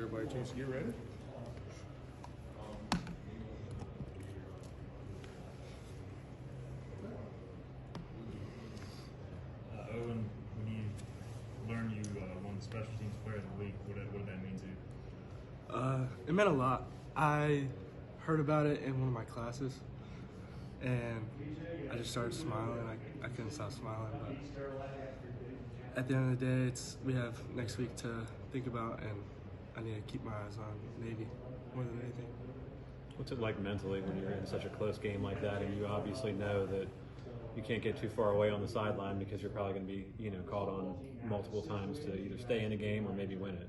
everybody a chance to get ready. Owen, when you learned you won Special Teams Player of the Week, what did that mean to you? It meant a lot. I heard about it in one of my classes, and I just started smiling. I couldn't stop smiling. But at the end of the day, we have next week to think about, and I need to keep my eyes on Navy more than anything. What's it like mentally when you're in such a close game like that, and you obviously know that you can't get too far away on the sideline because you're probably going to be, called on multiple times to either stay in a game or maybe win it?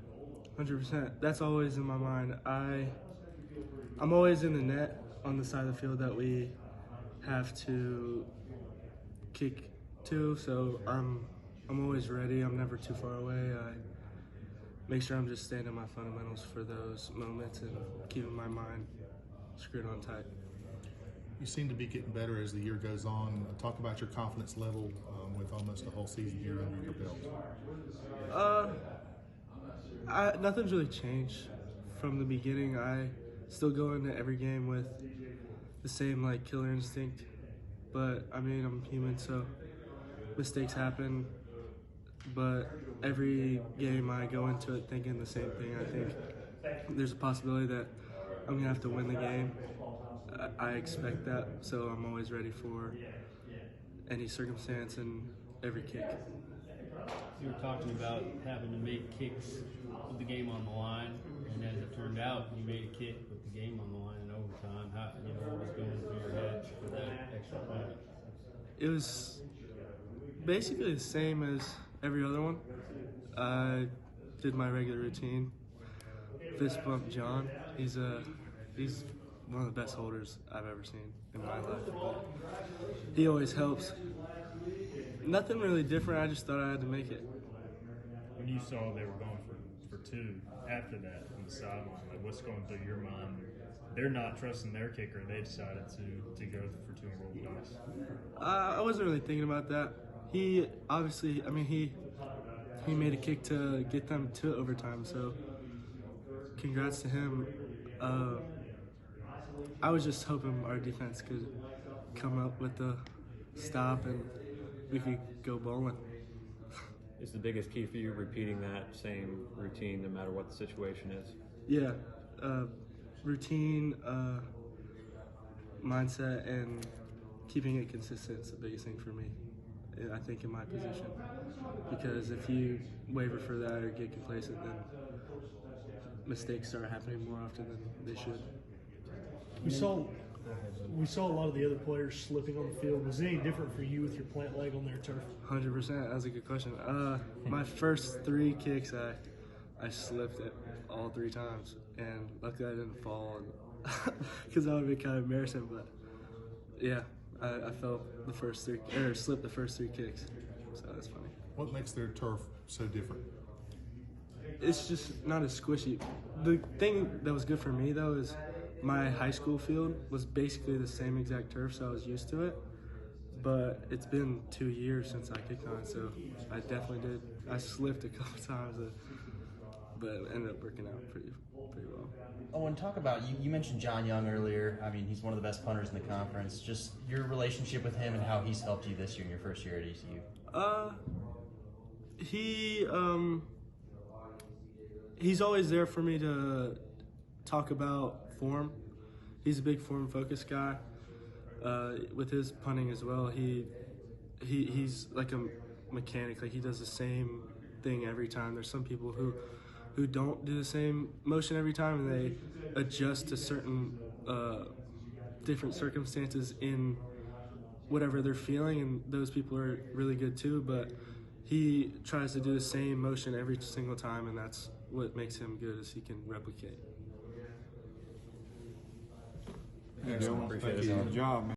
100%. That's always in my mind. I'm always in the net on the side of the field that we have to kick to, so I'm always ready. I'm never too far away. I make sure I'm just staying in my fundamentals for those moments and keeping my mind screwed on tight. You seem to be getting better as the year goes on. Talk about your confidence level with almost a whole season here under your belt. Nothing's really changed from the beginning. I still go into every game with the same killer instinct, but I mean, I'm human, so mistakes happen. But every game I go into it thinking the same thing. I think there's a possibility that I'm gonna have to win the game. I expect that, so I'm always ready for any circumstance and every kick. You were talking about having to make kicks with the game on the line, and as it turned out, you made a kick with the game on the line in overtime. What was going through your head for that extra point? It was basically the same as every other one. I did my regular routine. Fist bump John. He's one of the best holders I've ever seen in my life. But he always helps. Nothing really different. I just thought I had to make it. When you saw they were going for two after that on the sideline, what's going through your mind? They're not trusting their kicker. They decided to go for two and roll the dice. I wasn't really thinking about that. He obviously, he made a kick to get them to overtime. So congrats to him. I was just hoping our defense could come up with the stop and we could go bowling. Is the biggest key for you repeating that same routine no matter what the situation is? Yeah, routine, mindset, and keeping it consistent is the biggest thing for me, I think, in my position. Because if you waver for that or get complacent, then mistakes start happening more often than they should. We saw a lot of the other players slipping on the field. Was it any different for you with your plant leg on their turf? 100%. That's a good question. My first three kicks, I slipped it all three times, and luckily I didn't fall, because that would be kind of embarrassing. But yeah, I fell slipped the first three kicks, so that's funny. What makes their turf so different? It's just not as squishy. The thing that was good for me though is my high school field was basically the same exact turf, so I was used to it. But it's been 2 years since I kicked on it, so I definitely did. I slipped a couple times, but it ended up working out pretty well. Owen, talk about, you mentioned John Young earlier. I mean, he's one of the best punters in the conference. Just your relationship with him and how he's helped you this year in your first year at ECU. He's always there for me to talk about form. He's a big form-focused guy. With his punting as well, he's like a mechanic. He does the same thing every time. There's some people who don't do the same motion every time, and they adjust to certain different circumstances in whatever they're feeling, and those people are really good too. But he tries to do the same motion every single time, and that's what makes him good, is he can replicate. Excellent. Appreciate it. Good job, man.